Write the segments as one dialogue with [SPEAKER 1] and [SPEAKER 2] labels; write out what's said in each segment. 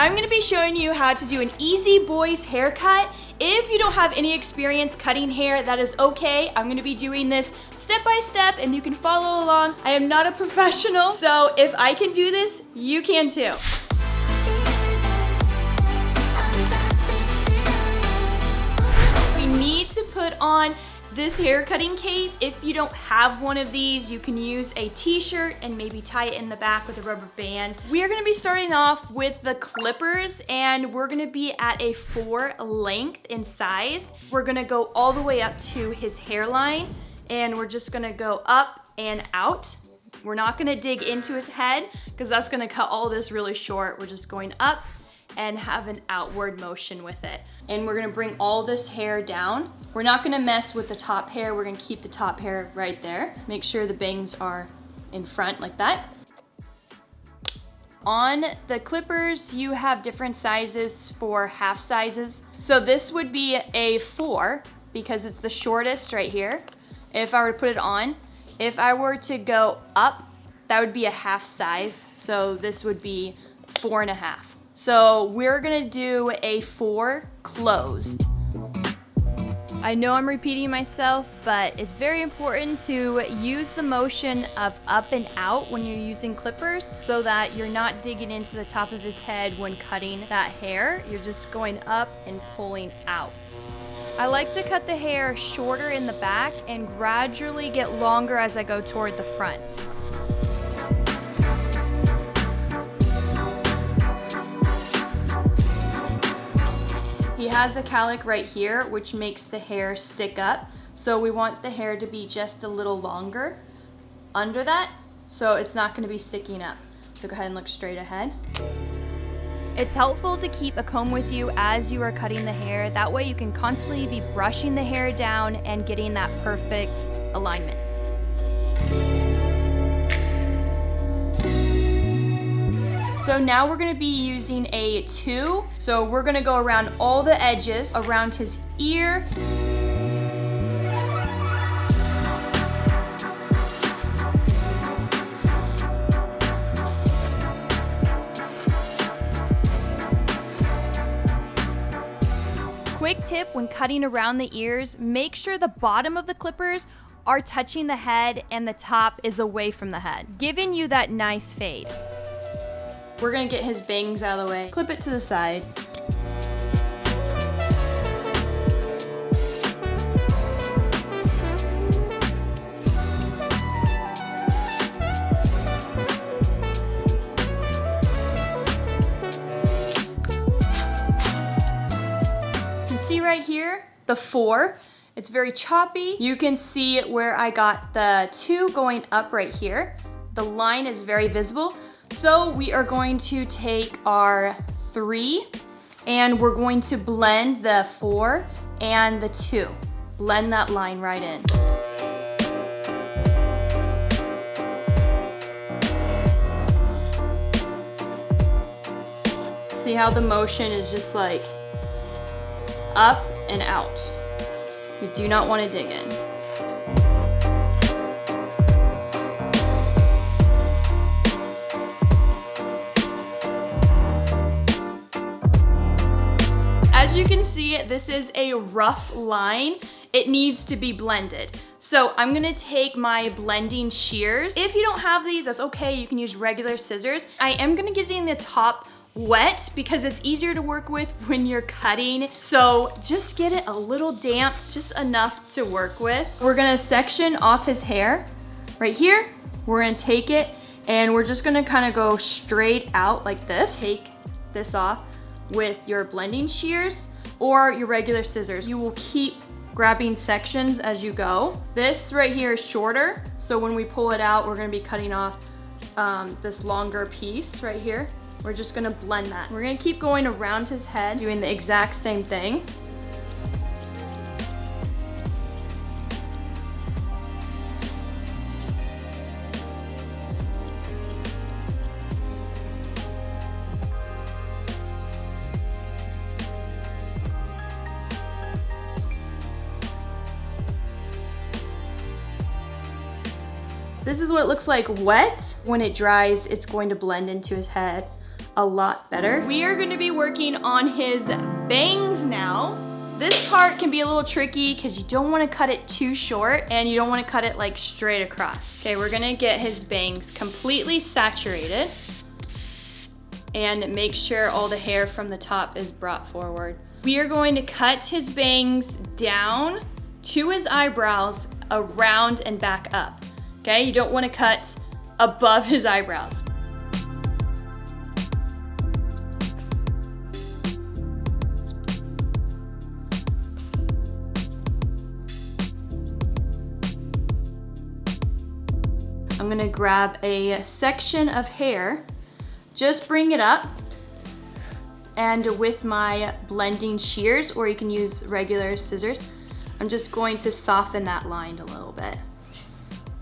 [SPEAKER 1] I'm gonna be showing you how to do an easy boys haircut. If you don't have any experience cutting hair, that is okay. I'm gonna be doing this step by step and you can follow along. I am not a professional, so if I can do this, you can too. We need to put on this hair cutting cape. If you don't have one of these, you can use a t-shirt and maybe tie it in the back with a rubber band. We are gonna be starting off with the clippers and we're gonna be at a 4 length in size. We're gonna go all the way up to his hairline and we're just gonna go up and out. We're not gonna dig into his head because that's gonna cut all this really short. We're just going up and have an outward motion with it. And we're gonna bring all this hair down. We're not gonna mess with the top hair. We're gonna keep the top hair right there. Make sure the bangs are in front like that. On the clippers, you have different sizes for half sizes. So this would be a 4 because it's the shortest right here. If I were to put it on, if I were to go up, that would be a half size. So this would be 4.5. So we're gonna do a 4 closed. I know I'm repeating myself, but it's very important to use the motion of up and out when you're using clippers so that you're not digging into the top of his head when cutting that hair. You're just going up and pulling out. I like to cut the hair shorter in the back and gradually get longer as I go toward the front. He has a cowlick right here, which makes the hair stick up. So we want the hair to be just a little longer under that, so it's not gonna be sticking up. So go ahead and look straight ahead. It's helpful to keep a comb with you as you are cutting the hair. That way you can constantly be brushing the hair down and getting that perfect alignment. So now we're gonna be using a 2. So we're gonna go around all the edges, around his ear. Quick tip when cutting around the ears, make sure the bottom of the clippers are touching the head and the top is away from the head, giving you that nice fade. We're gonna get his bangs out of the way. Clip it to the side. You can see right here, the 4. It's very choppy. You can see where I got the 2 going up right here. The line is very visible. So we are going to take our 3 and we're going to blend the 4 and the 2. Blend that line right in. See how the motion is just like up and out. You do not want to dig in. As you can see, this is a rough line. It needs to be blended. So I'm gonna take my blending shears. If you don't have these, that's okay. You can use regular scissors. I am gonna get in the top wet because it's easier to work with when you're cutting. So just get it a little damp, just enough to work with. We're gonna section off his hair right here. We're gonna take it and we're just gonna kind of go straight out like this. Take this off with your blending shears or your regular scissors. You will keep grabbing sections as you go. This right here is shorter, so when we pull it out, we're gonna be cutting off this longer piece right here. We're just gonna blend that. We're gonna keep going around his head, doing the exact same thing. This is what it looks like wet. When it dries, it's going to blend into his head a lot better. We are gonna be working on his bangs now. This part can be a little tricky because you don't want to cut it too short and you don't want to cut it like straight across. Okay, we're gonna get his bangs completely saturated and make sure all the hair from the top is brought forward. We are going to cut his bangs down to his eyebrows, around and back up. Okay, you don't want to cut above his eyebrows. I'm gonna grab a section of hair, just bring it up, and with my blending shears, or you can use regular scissors, I'm just going to soften that line a little bit.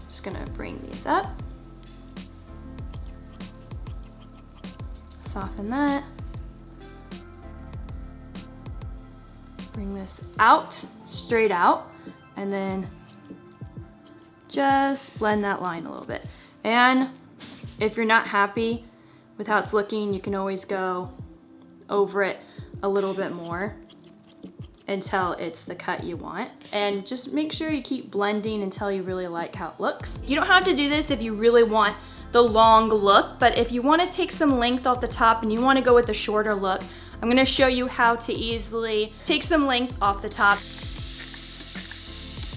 [SPEAKER 1] Just gonna bring these up. Soften that. Bring this out, straight out, and then just blend that line a little bit. And if you're not happy with how it's looking, you can always go over it a little bit more until it's the cut you want. And just make sure you keep blending until you really like how it looks. You don't have to do this if you really want the long look, but if you want to take some length off the top and you want to go with the shorter look, I'm going to show you how to easily take some length off the top.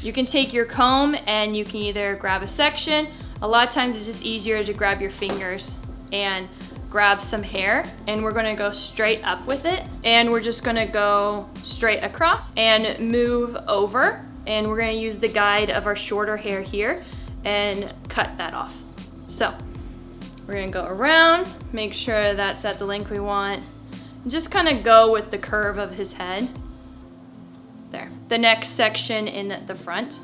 [SPEAKER 1] You can take your comb and you can either grab a section. A lot of times it's just easier to grab your fingers and grab some hair, and we're gonna go straight up with it, and we're just gonna go straight across and move over, and we're gonna use the guide of our shorter hair here and cut that off. So we're gonna go around, make sure that's at the length we want, and just kind of go with the curve of his head. There. The next section in the front,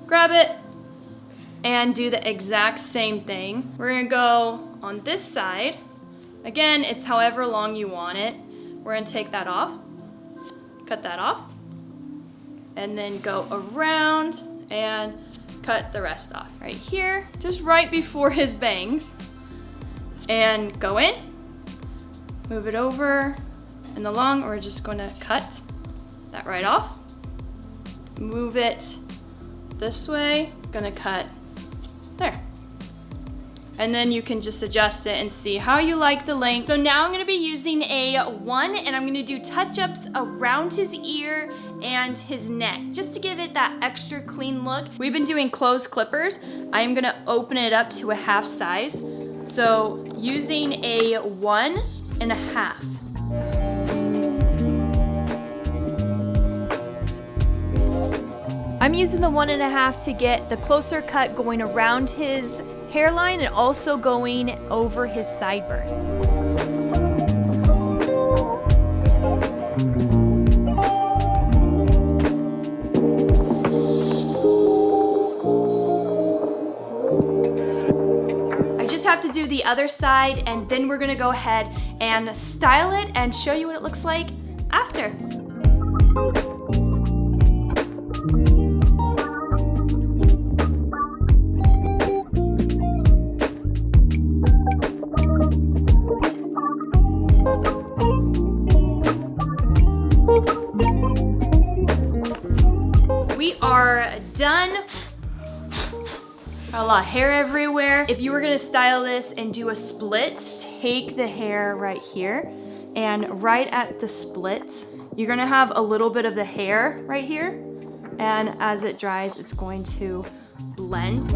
[SPEAKER 1] grab it and do the exact same thing. We're gonna go on this side. Again, it's however long you want it. We're gonna take that off, cut that off, and then go around and cut the rest off right here, just right before his bangs. And go in, move it over and along. We're just gonna cut that right off. Move it this way, gonna cut there. And then you can just adjust it and see how you like the length. So now I'm gonna be using a 1 and I'm gonna do touch-ups around his ear and his neck, just to give it that extra clean look. We've been doing closed clippers. I'm gonna open it up to a half size. So using a 1.5. I'm using the 1.5 to get the closer cut going around his hairline and also going over his sideburns. I just have to do the other side, and then we're gonna go ahead and style it and show you what it looks like after. Are done. Got a lot of hair everywhere. If you were gonna style this and do a split, take the hair right here, and right at the splits, you're gonna have a little bit of the hair right here, and as it dries, it's going to blend.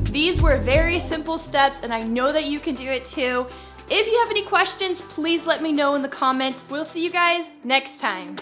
[SPEAKER 1] These were very simple steps, and I know that you can do it too. If you have any questions, please let me know in the comments. We'll see you guys next time.